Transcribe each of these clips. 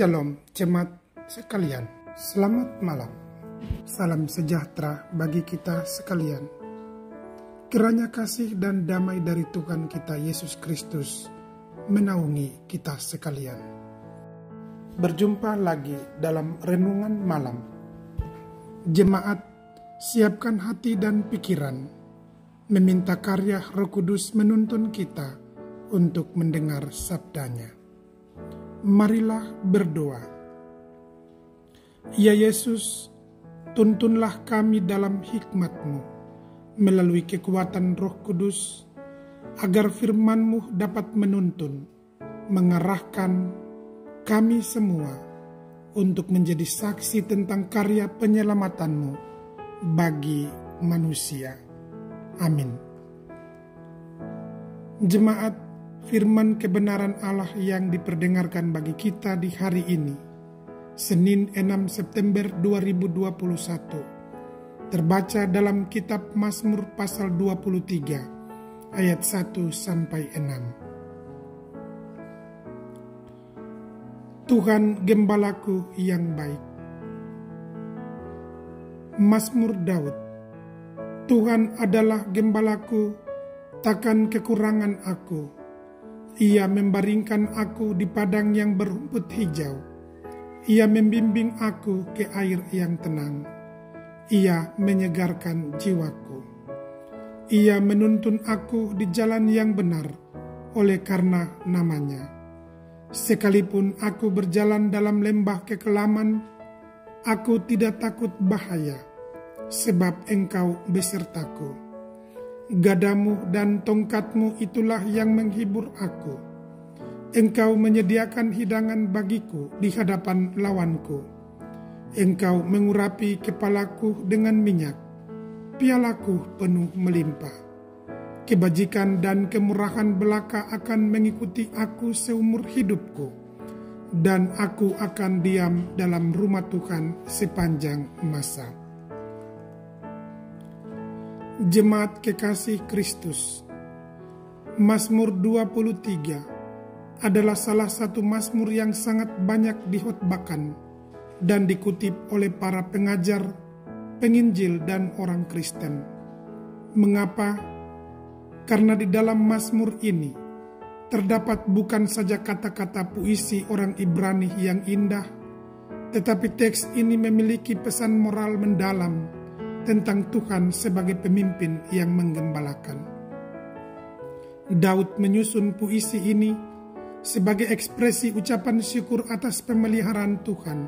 Shalom jemaat sekalian, selamat malam. Salam sejahtera bagi kita sekalian. Kiranya kasih dan damai dari Tuhan kita Yesus Kristus menaungi kita sekalian. Berjumpa lagi dalam renungan malam. Jemaat, siapkan hati dan pikiran, meminta karya Roh Kudus menuntun kita untuk mendengar sabdanya. Marilah berdoa. Ya Yesus, tuntunlah kami dalam hikmat-Mu melalui kekuatan Roh Kudus, agar firman-Mu dapat menuntun, mengarahkan kami semua untuk menjadi saksi tentang karya penyelamatan-Mu bagi manusia. Amin. Jemaat, firman kebenaran Allah yang diperdengarkan bagi kita di hari ini, Senin 6 September 2021, terbaca dalam kitab Mazmur pasal 23 ayat 1-6. Tuhan gembalaku yang baik. Mazmur Daud. Tuhan adalah gembalaku, takkan kekurangan aku. Ia membaringkan aku di padang yang berumput hijau. Ia membimbing aku ke air yang tenang. Ia menyegarkan jiwaku. Ia menuntun aku di jalan yang benar oleh karena namanya. Sekalipun aku berjalan dalam lembah kekelaman, aku tidak takut bahaya, sebab Engkau besertaku. Gadamu dan tongkatmu itulah yang menghibur aku. Engkau menyediakan hidangan bagiku di hadapan lawanku. Engkau mengurapi kepalaku dengan minyak. Pialaku penuh melimpah. Kebajikan dan kemurahan belaka akan mengikuti aku seumur hidupku. Dan aku akan diam dalam rumah Tuhan sepanjang masa. Jemaat kekasih Kristus, Mazmur 23 adalah salah satu mazmur yang sangat banyak dihotbahkan dan dikutip oleh para pengajar, penginjil, dan orang Kristen. Mengapa? Karena di dalam mazmur ini terdapat bukan saja kata-kata puisi orang Ibrani yang indah, tetapi teks ini memiliki pesan moral mendalam tentang Tuhan sebagai pemimpin yang menggembalakan. Daud menyusun puisi ini sebagai ekspresi ucapan syukur atas pemeliharaan Tuhan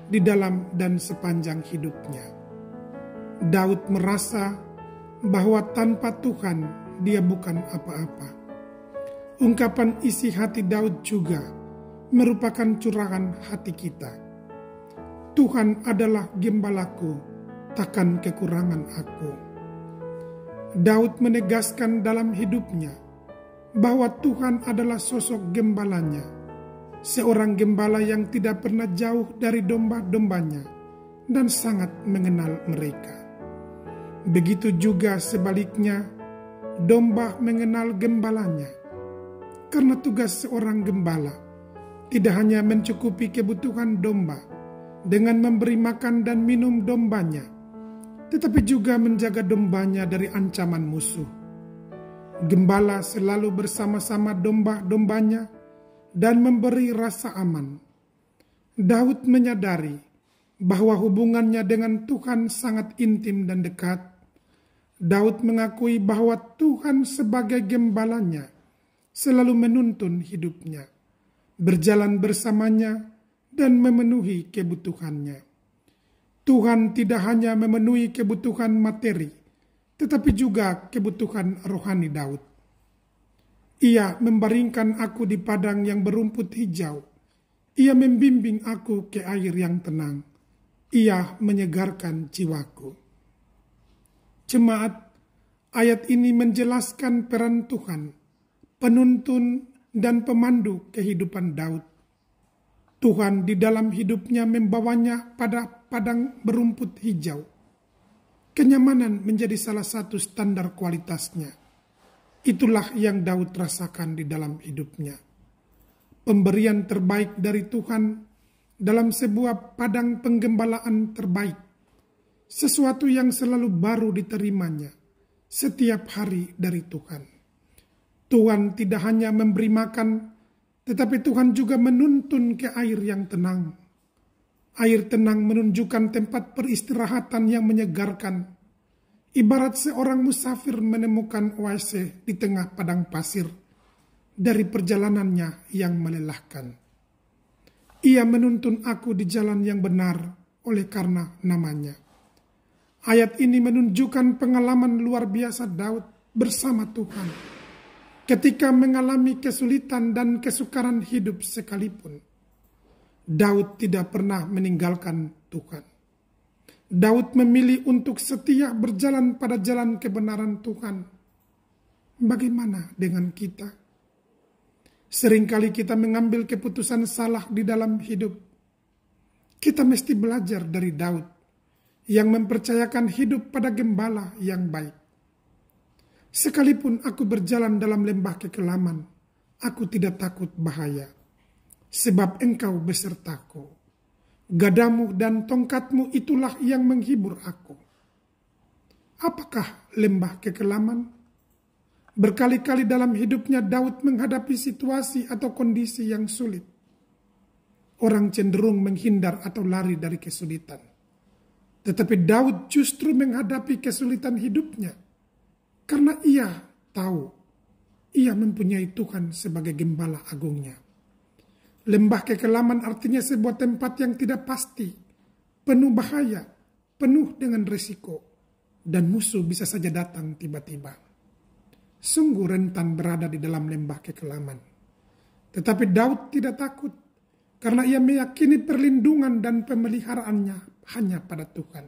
di dalam dan sepanjang hidupnya. Daud merasa bahwa tanpa Tuhan dia bukan apa-apa. Ungkapan isi hati Daud juga merupakan curahan hati kita. Tuhan adalah gembalaku, takkan kekurangan aku. Daud menegaskan dalam hidupnya bahwa Tuhan adalah sosok gembalanya, seorang gembala yang tidak pernah jauh dari domba-dombanya dan sangat mengenal mereka. Begitu juga sebaliknya, domba mengenal gembalanya. Karena tugas seorang gembala tidak hanya mencukupi kebutuhan domba dengan memberi makan dan minum dombanya, tetapi juga menjaga dombanya dari ancaman musuh. Gembala selalu bersama-sama domba-dombanya dan memberi rasa aman. Daud menyadari bahwa hubungannya dengan Tuhan sangat intim dan dekat. Daud mengakui bahwa Tuhan sebagai gembalanya selalu menuntun hidupnya, berjalan bersamanya, dan memenuhi kebutuhannya. Tuhan tidak hanya memenuhi kebutuhan materi, tetapi juga kebutuhan rohani Daud. Ia membaringkan aku di padang yang berumput hijau. Ia membimbing aku ke air yang tenang. Ia menyegarkan jiwaku. Jemaat, ayat ini menjelaskan peran Tuhan, penuntun dan pemandu kehidupan Daud. Tuhan di dalam hidupnya membawanya pada padang berumput hijau. Kenyamanan menjadi salah satu standar kualitasnya. Itulah yang Daud rasakan di dalam hidupnya. Pemberian terbaik dari Tuhan dalam sebuah padang penggembalaan terbaik, sesuatu yang selalu baru diterimanya setiap hari dari Tuhan. Tuhan tidak hanya memberi makan, tetapi Tuhan juga menuntun ke air yang tenang. Air tenang menunjukkan tempat peristirahatan yang menyegarkan, ibarat seorang musafir menemukan oase di tengah padang pasir dari perjalanannya yang melelahkan. Ia menuntun aku di jalan yang benar oleh karena namanya. Ayat ini menunjukkan pengalaman luar biasa Daud bersama Tuhan. Ketika mengalami kesulitan dan kesukaran hidup sekalipun, Daud tidak pernah meninggalkan Tuhan. Daud memilih untuk setia berjalan pada jalan kebenaran Tuhan. Bagaimana dengan kita? Seringkali kita mengambil keputusan salah di dalam hidup. Kita mesti belajar dari Daud yang mempercayakan hidup pada gembala yang baik. Sekalipun aku berjalan dalam lembah kekelaman, aku tidak takut bahaya, sebab Engkau besertaku. Gadamu dan tongkatmu itulah yang menghibur aku. Apakah lembah kekelaman? Berkali-kali dalam hidupnya Daud menghadapi situasi atau kondisi yang sulit. Orang cenderung menghindar atau lari dari kesulitan. Tetapi Daud justru menghadapi kesulitan hidupnya karena ia tahu ia mempunyai Tuhan sebagai gembala agungnya. Lembah kekelaman artinya sebuah tempat yang tidak pasti, penuh bahaya, penuh dengan risiko, dan musuh bisa saja datang tiba-tiba. Sungguh rentan berada di dalam lembah kekelaman. Tetapi Daud tidak takut, karena ia meyakini perlindungan dan pemeliharaannya hanya pada Tuhan.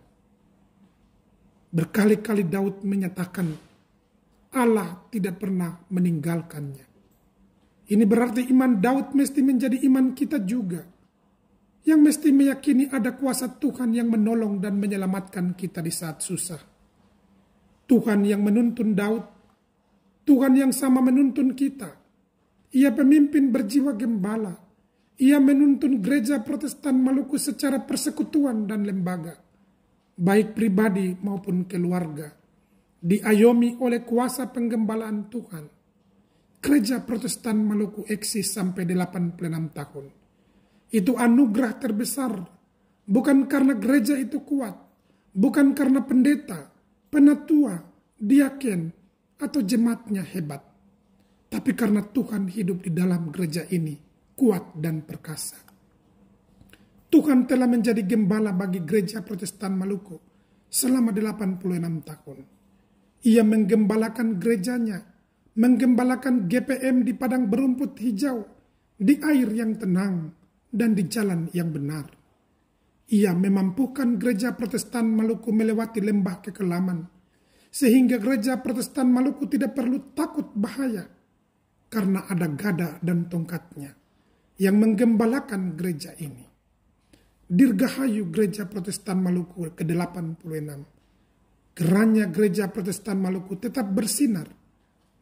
Berkali-kali Daud menyatakan, Allah tidak pernah meninggalkannya. Ini berarti iman Daud mesti menjadi iman kita juga, yang mesti meyakini ada kuasa Tuhan yang menolong dan menyelamatkan kita di saat susah. Tuhan yang menuntun Daud, Tuhan yang sama menuntun kita. Ia pemimpin berjiwa gembala. Ia menuntun gereja Protestan Maluku secara persekutuan dan lembaga, baik pribadi maupun keluarga, diayomi oleh kuasa penggembalaan Tuhan. Gereja Protestan Maluku eksis sampai 86 tahun. Itu anugerah terbesar, bukan karena gereja itu kuat, bukan karena pendeta, penatua, diaken, atau jemaatnya hebat, tapi karena Tuhan hidup di dalam gereja ini kuat dan perkasa. Tuhan telah menjadi gembala bagi gereja Protestan Maluku selama 86 tahun. Ia menggembalakan gerejanya, menggembalakan GPM di padang berumput hijau, di air yang tenang, dan di jalan yang benar. Ia memampukan gereja Protestan Maluku melewati lembah kekelaman, sehingga gereja Protestan Maluku tidak perlu takut bahaya, karena ada gada dan tongkatnya yang menggembalakan gereja ini. Dirgahayu Gereja Protestan Maluku ke-86. Kiranya Gereja Protestan Maluku tetap bersinar,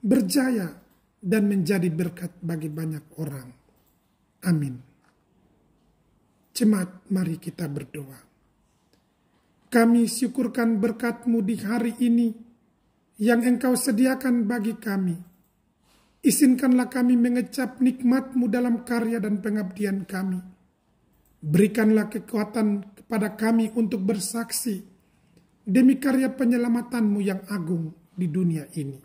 berjaya, dan menjadi berkat bagi banyak orang. Amin. Jemaat, mari kita berdoa. Kami syukurkan berkat-Mu di hari ini yang Engkau sediakan bagi kami. Izinkanlah kami mengecap nikmat-Mu dalam karya dan pengabdian kami. Berikanlah kekuatan kepada kami untuk bersaksi demi karya penyelamatan-Mu yang agung di dunia ini.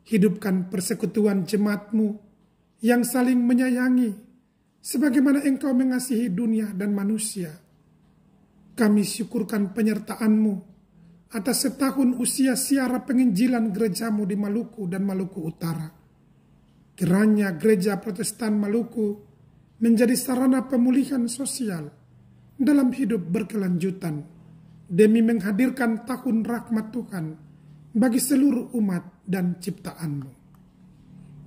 Hidupkan persekutuan jemaat-Mu yang saling menyayangi, sebagaimana Engkau mengasihi dunia dan manusia. Kami syukurkan penyertaan-Mu atas setahun usia siara penginjilan gereja-Mu di Maluku dan Maluku Utara. Kiranya Gereja Protestan Maluku menjadi sarana pemulihan sosial dalam hidup berkelanjutan demi menghadirkan tahun rahmat Tuhan bagi seluruh umat dan ciptaan-Mu.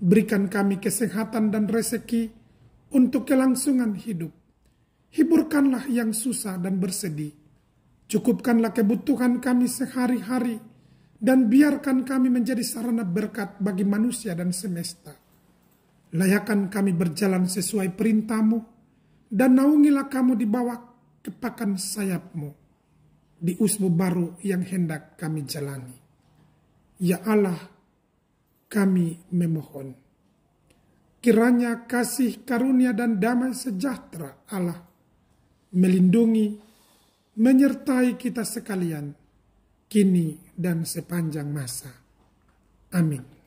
Berikan kami kesehatan dan rezeki untuk kelangsungan hidup. Hiburkanlah yang susah dan bersedih. Cukupkanlah kebutuhan kami sehari-hari dan biarkan kami menjadi sarana berkat bagi manusia dan semesta. Layakan kami berjalan sesuai perintah-Mu dan naungilah kamu di bawah kepakan sayap-Mu di usbu baru yang hendak kami jalani. Ya Allah, kami memohon, kiranya kasih karunia dan damai sejahtera Allah melindungi, menyertai kita sekalian, kini dan sepanjang masa. Amin.